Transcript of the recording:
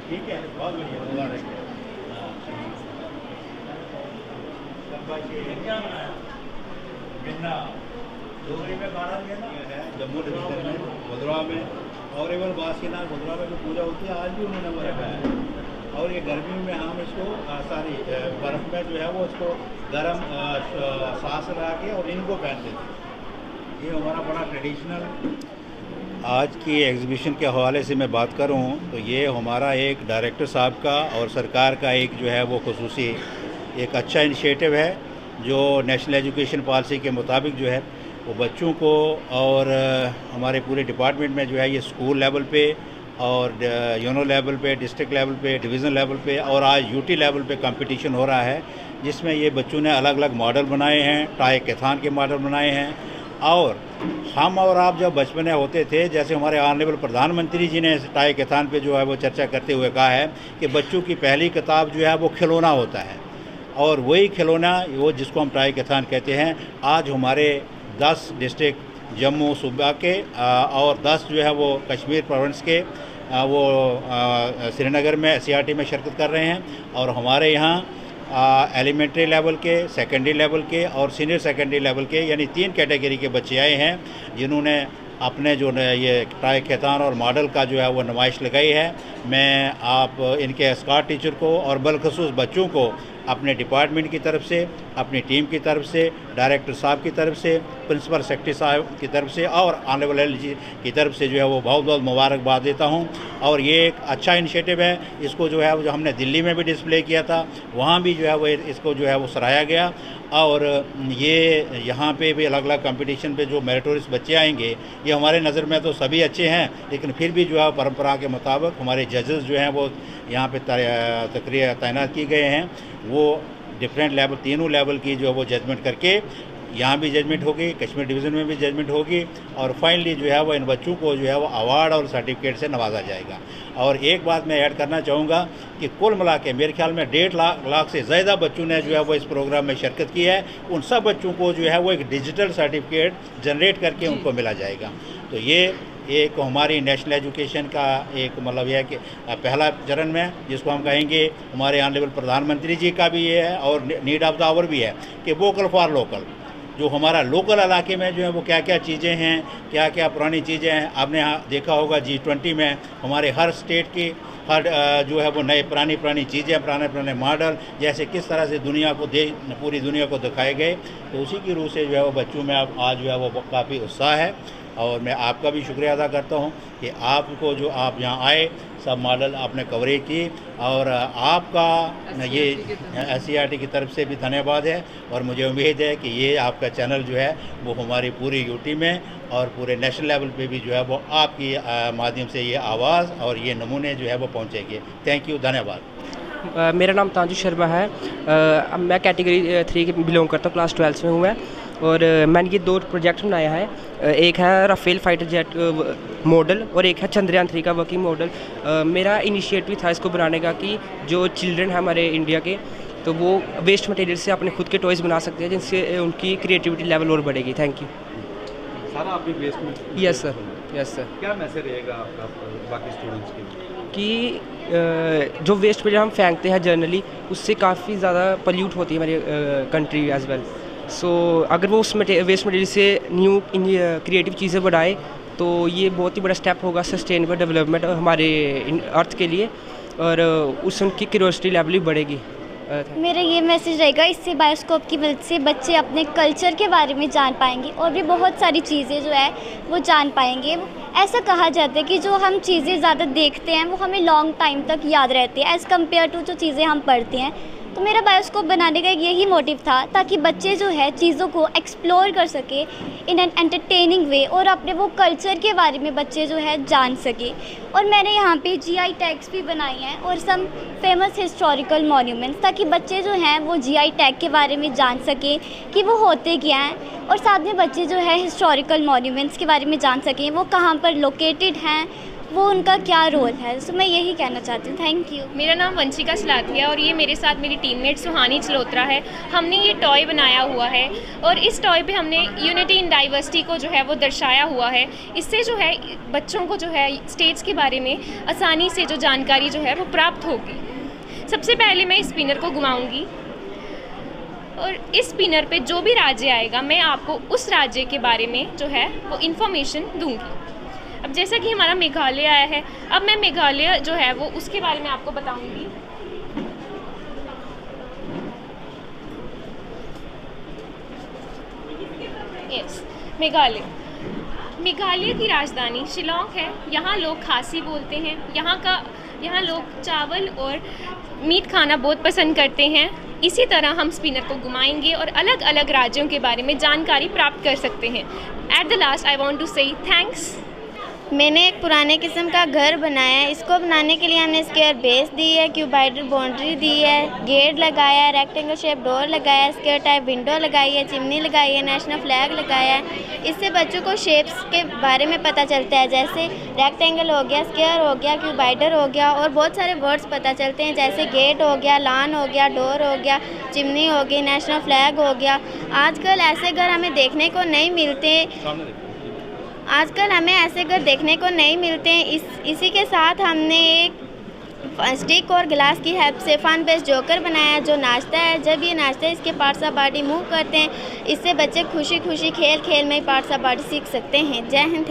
ठीक है, बहुत बढ़िया। गन्ना डोगरी में गाना है जम्मू डिवीजन में भदरवा में, और एवं बासकीनाथ भदरवा में जो पूजा होती है आज भी उन्होंने वो रखा है। और ये गर्मियों में हम इसको सारी बर्फ़ में जो है वो इसको गर्म सांस लगा के और इनको पहनते थे। ये हमारा बड़ा ट्रेडिशनल। आज की एग्ज़िबिशन के हवाले से मैं बात करूं तो ये हमारा एक डायरेक्टर साहब का और सरकार का एक जो है वो खुसूसी एक अच्छा इनिशिएटिव है, जो नेशनल एजुकेशन पॉलिसी के मुताबिक जो है वो बच्चों को और हमारे पूरे डिपार्टमेंट में जो है ये स्कूल लेवल पे और यूनो लेवल पे, डिस्ट्रिक्ट लेवल पे, डिवीज़न लेवल पे और आज यूटी लेवल पे कंपटीशन हो रहा है, जिसमें ये बच्चों ने अलग अलग मॉडल बनाए हैं, टाई-कैथॉन के मॉडल बनाए हैं। और हम और आप जब बचपन में होते थे, जैसे हमारे ऑनरेबल प्रधानमंत्री जी ने टाई-कैथॉन पे जो है वो चर्चा करते हुए कहा है कि बच्चों की पहली किताब जो है वो खिलौना होता है, और वही खिलौना वो जिसको हम टाई-कैथॉन कहते हैं, आज हमारे 10 डिस्ट्रिक्ट जम्मू सूबा के और 10 जो है वो कश्मीर प्रोविंस के वो श्रीनगर में CRT में शिरकत कर रहे हैं। और हमारे यहाँ एलिमेंट्री लेवल के, सेकेंडरी लेवल के और सीनियर सेकेंडरी लेवल के यानी 3 कैटेगरी के बच्चे आए हैं, जिन्होंने अपने जो ये टाई-कैथॉन और मॉडल का जो है वो नुमाइश लगाई है। मैं आप इनके स्कॉट टीचर को और बलखसूस बच्चों को अपने डिपार्टमेंट की तरफ से, अपनी टीम की तरफ से, डायरेक्टर साहब की तरफ से, प्रिंसिपल सेक्रेटरी साहब की तरफ से और ऑनरेबल एलजी की तरफ से जो है वो बहुत बहुत मुबारकबाद देता हूं। और ये एक अच्छा इनिशिएटिव है। इसको जो है वो जो हमने दिल्ली में भी डिस्प्ले किया था, वहाँ भी जो है वो इसको जो है वो सराहा गया। और ये यहाँ पे भी अलग अलग कंपटीशन पे जो मेरिटोरियस बच्चे आएंगे, ये हमारे नज़र में तो सभी अच्छे हैं, लेकिन फिर भी जो है परंपरा के मुताबिक हमारे जजेस जो हैं वो यहाँ पे तकरीर तैनात किए गए हैं। वो डिफरेंट लेवल, तीनों लेवल की जो है वो जजमेंट करके यहाँ भी जजमेंट होगी, कश्मीर डिवीज़न में भी जजमेंट होगी, और फाइनली जो है वो इन बच्चों को जो है वो अवार्ड और सर्टिफिकेट से नवाजा जाएगा। और एक बात मैं ऐड करना चाहूँगा कि कुल मिला के मेरे ख्याल में 1.5 लाख से ज़्यादा बच्चों ने जो है वो इस प्रोग्राम में शिरकत की है। उन सब बच्चों को जो है वो एक डिजिटल सर्टिफिकेट जनरेट करके उनको मिला जाएगा। तो ये एक हमारी नेशनल एजुकेशन का एक मतलब यह है कि पहला चरण में, जिसको हम कहेंगे हमारे ऑनरेबल प्रधानमंत्री जी का भी ये है और नीड ऑफ द आवर भी है कि वोकल फॉर लोकल। जो हमारा लोकल इलाके में जो है वो क्या क्या चीज़ें हैं, क्या क्या पुरानी चीज़ें हैं। आपने देखा होगा G20 में हमारे हर स्टेट की हर जो है वो नए पुरानी चीज़ें, पुराने मॉडल जैसे किस तरह से दुनिया को पूरी दुनिया को दिखाए गए। तो उसी की रूह से जो है वो बच्चों में अब आज जो है वो काफ़ी उत्साह है। और मैं आपका भी शुक्रिया अदा करता हूं कि आपको जो आप यहाँ आए, सब मॉडल आपने कवरेज की, और आपका ये SCRT की तरफ से भी धन्यवाद है। और मुझे उम्मीद है कि ये आपका चैनल जो है वो हमारी पूरी यूटी में और पूरे नेशनल लेवल पे भी जो है वो आपकी माध्यम से ये आवाज़ और ये नमूने जो है वो पहुँचेंगे। थैंक यू, धन्यवाद। मेरा नाम तांजु शर्मा है। मैं कैटेगरी 3 के बिलोंग करता हूँ, क्लास 12 में हूँ मैं। और मैंने ये 2 प्रोजेक्ट बनाया है। एक है राफेल फाइटर जेट मॉडल और एक है चंद्रयान 3 का वर्किंग मॉडल। मेरा इनिशिएटिव था इसको बनाने का कि जो चिल्ड्रन है हमारे इंडिया के, तो वो वेस्ट मटेरियल से अपने खुद के टॉयज़ बना सकते हैं, जिनसे उनकी क्रिएटिविटी लेवल और बढ़ेगी। Thank you. सारा आप भी वेस्ट में? Yes sir, yes sir. क्या मैसेज रहेगा आपका बाकी स्टूडेंट्स के लिए? कि जो वेस्ट मटेरियल हम फेंकते हैं जनरली, उससे काफ़ी ज़्यादा पल्यूट होती है हमारी कंट्री एज वेल। सो अगर वो उस वेस्ट मटेरियल से न्यू क्रिएटिव चीज़ें बनाए तो ये बहुत ही बड़ा स्टेप होगा सस्टेनेबल डेवलपमेंट हमारे अर्थ के लिए, और उससे उनकी क्यूरियोसिटी लेवल भी बढ़ेगी। मेरा ये मैसेज रहेगा, इससे बायोस्कोप की मदद से बच्चे अपने कल्चर के बारे में जान पाएंगे और भी बहुत सारी चीज़ें जो है वो जान पाएंगे। ऐसा कहा जाता है कि जो हम चीज़ें ज़्यादा देखते हैं वो हमें लॉन्ग टाइम तक याद रहती है एज़ कम्पेयर टू जो चीज़ें हम पढ़ते हैं। तो मेरा बायोस्कोप बनाने का यही मोटिव था, ताकि बच्चे जो है चीज़ों को एक्सप्लोर कर सके इन एन एंटरटेनिंग वे, और अपने वो कल्चर के बारे में बच्चे जो है जान सके। और मैंने यहाँ पे GI टैग्स भी बनाए हैं और सम फेमस हिस्टोरिकल मॉन्यूमेंट्स, ताकि बच्चे जो हैं वो GI टैग के बारे में जान सकें कि वो होते क्या हैं, और साथ में बच्चे जो है हिस्टोरिकल मॉन्यूमेंट्स के बारे में जान सकें, वो कहाँ पर लोकेटेड हैं, वो उनका क्या रोल है। सो मैं यही कहना चाहती हूँ। Thank you. मेरा नाम वंशिका सलाथिया और ये मेरे साथ मेरी टीममेट सुहानी चलोत्रा है। हमने ये टॉय बनाया हुआ है और इस टॉय पे हमने यूनिटी इन डाइवर्सिटी को जो है वो दर्शाया हुआ है। इससे जो है बच्चों को जो है स्टेट्स के बारे में आसानी से जो जानकारी जो है वो प्राप्त होगी। सबसे पहले मैं इस स्पिनर को घुमाऊँगी और इस स्पिनर पे जो भी राज्य आएगा मैं आपको उस राज्य के बारे में जो है वो इन्फॉर्मेशन दूँगी। अब जैसा कि हमारा मेघालय आया है, अब मैं मेघालय जो है वो उसके बारे में आपको बताऊंगी। यस, मेघालय की राजधानी शिलोंग है। यहाँ लोग खासी बोलते हैं। यहाँ लोग चावल और मीट खाना बहुत पसंद करते हैं। इसी तरह हम स्पिनर को घुमाएंगे और अलग अलग राज्यों के बारे में जानकारी प्राप्त कर सकते हैं। At the last I want to say thanks. मैंने एक पुराने किस्म का घर बनाया है। इसको बनाने के लिए हमने स्क्वायर बेस दी है, क्यूबाइडल बाउंड्री दी है, गेट लगाया है, रेक्टेंगल शेप डोर लगाया है, स्क्वायर टाइप विंडो लगाई है, चिमनी लगाई है, नेशनल फ्लैग लगाया है। इससे बच्चों को शेप्स के बारे में पता चलता है, जैसे रेक्टेंगल हो गया, स्क्वायर हो गया, क्यूबाइडल हो गया, और बहुत सारे वर्ड्स पता चलते हैं, जैसे गेट हो गया, लान हो गया, डोर हो गया, चिमनी हो गई, नेशनल फ्लैग हो गया। आजकल ऐसे घर हमें देखने को नहीं मिलते देखने को नहीं मिलते हैं। इसी के साथ हमने एक स्टिक और गिलास की हेल्प से फन बेस्ड जोकर बनाया जो नाचता है। जब ये नाचता है इसके पार्ट्स ऑफ बॉडी मूव करते हैं। इससे बच्चे खुशी खुशी खेल खेल में पार्ट्स ऑफ बॉडी सीख सकते हैं। जय हिंद।